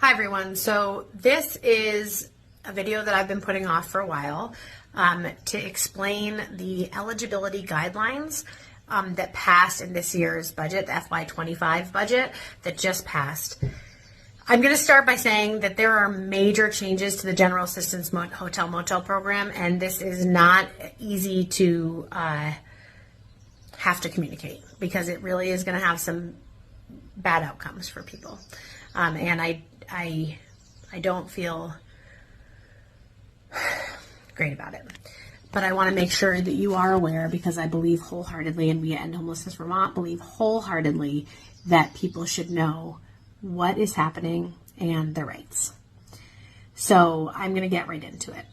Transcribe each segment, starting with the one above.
Hi everyone, so this is a video that I've been putting off for a while to explain the eligibility guidelines that passed in this year's budget, the FY25 budget that just passed. I'm going to start by saying that there are major changes to the General Assistance Hotel Motel program, and this is not easy to have to communicate because it really is going to have some bad outcomes for people. And I don't feel great about it. But I want to make sure that you are aware, because I believe wholeheartedly, and we at End Homelessness Vermont believe wholeheartedly, that people should know what is happening and their rights. So I'm going to get right into it.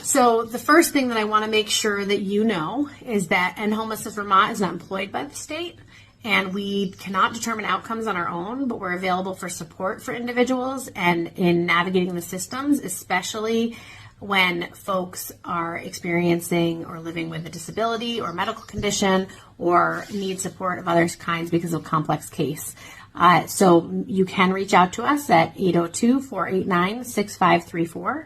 So the first thing that I want to make sure that you know is that End Homelessness Vermont is not employed by the state, and we cannot determine outcomes on our own, but we're available for support for individuals and in navigating the systems, especially when folks are experiencing or living with a disability or medical condition or need support of other kinds because of a complex case. So you can reach out to us at 802-489-6534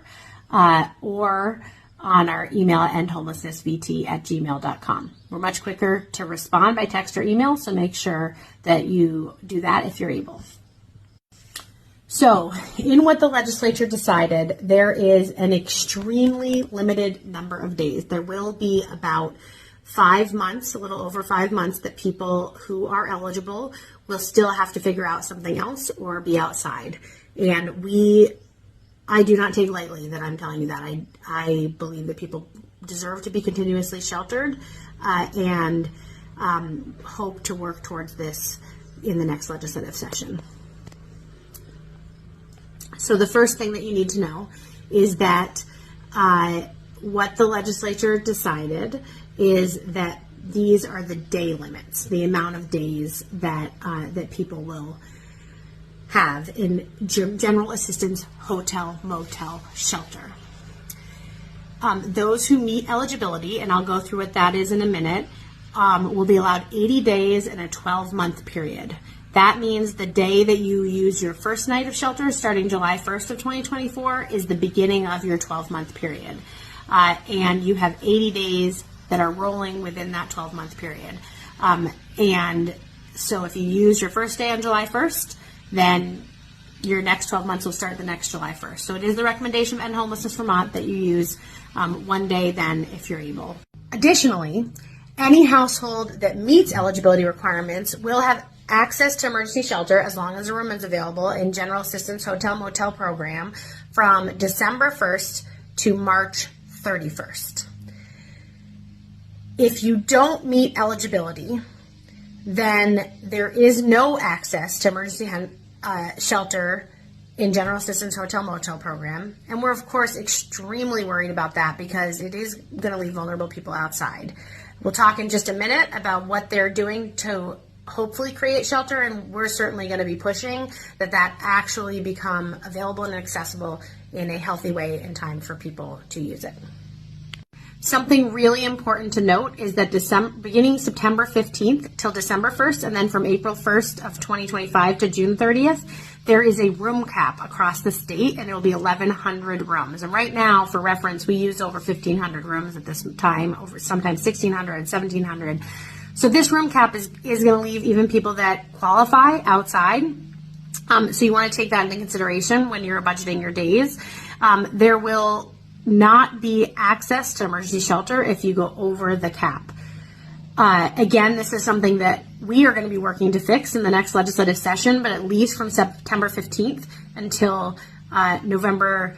or on our email at endhomelessnessvt@gmail.com. We're much quicker to respond by text or email, so make sure that you do that if you're able. So, in what the legislature decided, there is an extremely limited number of days. There will be about 5 months, a little over 5 months, that people who are eligible will still have to figure out something else or be outside. And I do not take lightly that I'm telling you that. I believe that people deserve to be continuously sheltered and hope to work towards this in the next legislative session. So the first thing that you need to know is that what the legislature decided is that these are the day limits, the amount of days that that people will have in general assistance hotel motel shelter. Those who meet eligibility, and I'll go through what that is in a minute, will be allowed 80 days in a 12-month period. That means the day that you use your first night of shelter, starting July 1st of 2024, is the beginning of your 12-month period. And you have 80 days that are rolling within that 12-month period. And so if you use your first day on July 1st, then your next 12 months will start the next July 1st. So it is the recommendation of End Homelessness Vermont that you use one day then if you're able. Additionally, any household that meets eligibility requirements will have access to emergency shelter as long as a room is available in General Assistance Hotel Motel program from December 1st to March 31st. If you don't meet eligibility, then there is no access to emergency shelter in General Assistance Hotel Motel program. And we're, of course, extremely worried about that because it is going to leave vulnerable people outside. We'll talk in just a minute about what they're doing to hopefully create shelter, and we're certainly going to be pushing that actually become available and accessible in a healthy way in time for people to use it. Something really important to note is that beginning September 15th till December 1st, and then from April 1st of 2025 to June 30th, there is a room cap across the state, and it will be 1,100 rooms. And right now, for reference, we use over 1,500 rooms at this time, over sometimes 1,600, 1,700. So this room cap is going to leave even people that qualify outside. So you want to take that into consideration when you're budgeting your days. There will not be access to emergency shelter if you go over the cap. Again, this is something that we are going to be working to fix in the next legislative session, but at least from September 15th until December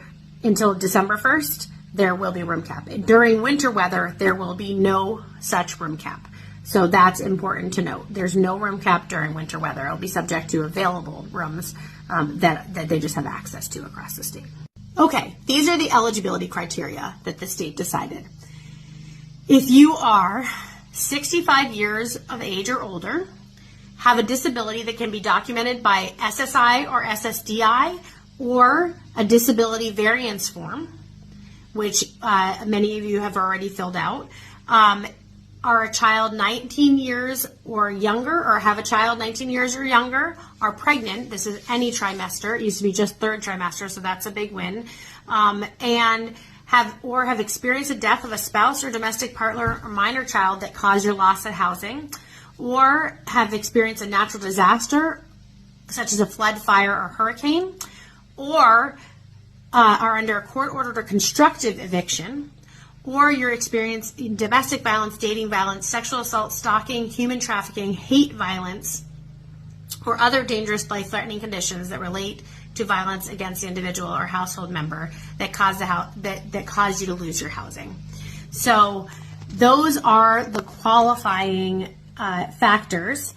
1st, there will be room cap. During winter weather, there will be no such room cap. So that's important to note. There's no room cap during winter weather. It'll be subject to available rooms that they just have access to across the state. Okay, these are the eligibility criteria that the state decided. If you are 65 years of age or older, have a disability that can be documented by SSI or SSDI, or a disability variance form, which many of you have already filled out, are a child 19 years or younger, or have a child 19 years or younger, are pregnant, this is any trimester, it used to be just third trimester, so that's a big win, and have experienced the death of a spouse or domestic partner or minor child that caused your loss of housing, or have experienced a natural disaster such as a flood, fire, or hurricane, or are under a court-ordered or constructive eviction, or you're experiencing domestic violence, dating violence, sexual assault, stalking, human trafficking, hate violence, or other dangerous life-threatening conditions that relate to violence against the individual or household member that caused you to lose your housing. So those are the qualifying factors.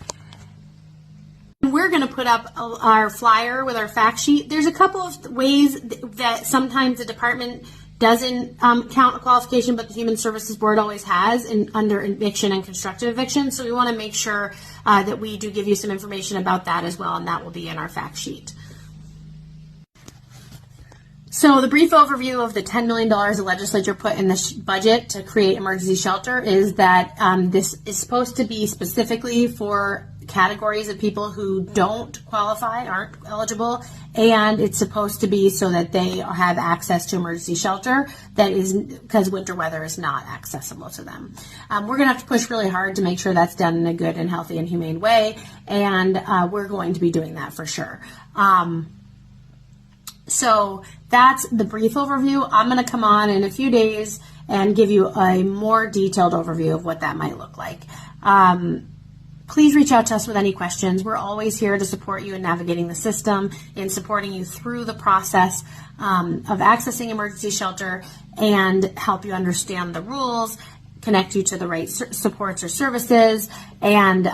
We're going to put up our flyer with our fact sheet. There's a couple of ways that sometimes the department doesn't count a qualification, but the Human Services Board always has under eviction and constructive eviction. So we want to make sure that we do give you some information about that as well, and that will be in our fact sheet. So the brief overview of the $10 million the legislature put in the budget to create emergency shelter is that this is supposed to be specifically for categories of people who don't qualify, aren't eligible, and it's supposed to be so that they have access to emergency shelter that is, because winter weather is not accessible to them. We're going to have to push really hard to make sure that's done in a good and healthy and humane way, and we're going to be doing that for sure. So that's the brief overview. I'm going to come on in a few days and give you a more detailed overview of what that might look like. Please reach out to us with any questions. We're always here to support you in navigating the system, in supporting you through the process of accessing emergency shelter, and help you understand the rules, connect you to the right supports or services, and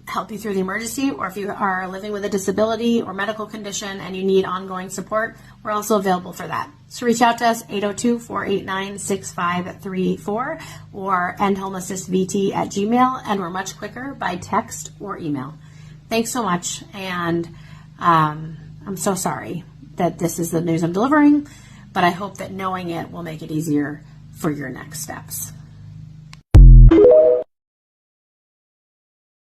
help you through the emergency. Or if you are living with a disability or medical condition and you need ongoing support, we're also available for that. So reach out to us, 802-489-6534, or End Homelessness VT at Gmail, and we're much quicker by text or email. Thanks so much, and I'm so sorry that this is the news I'm delivering, but I hope that knowing it will make it easier for your next steps.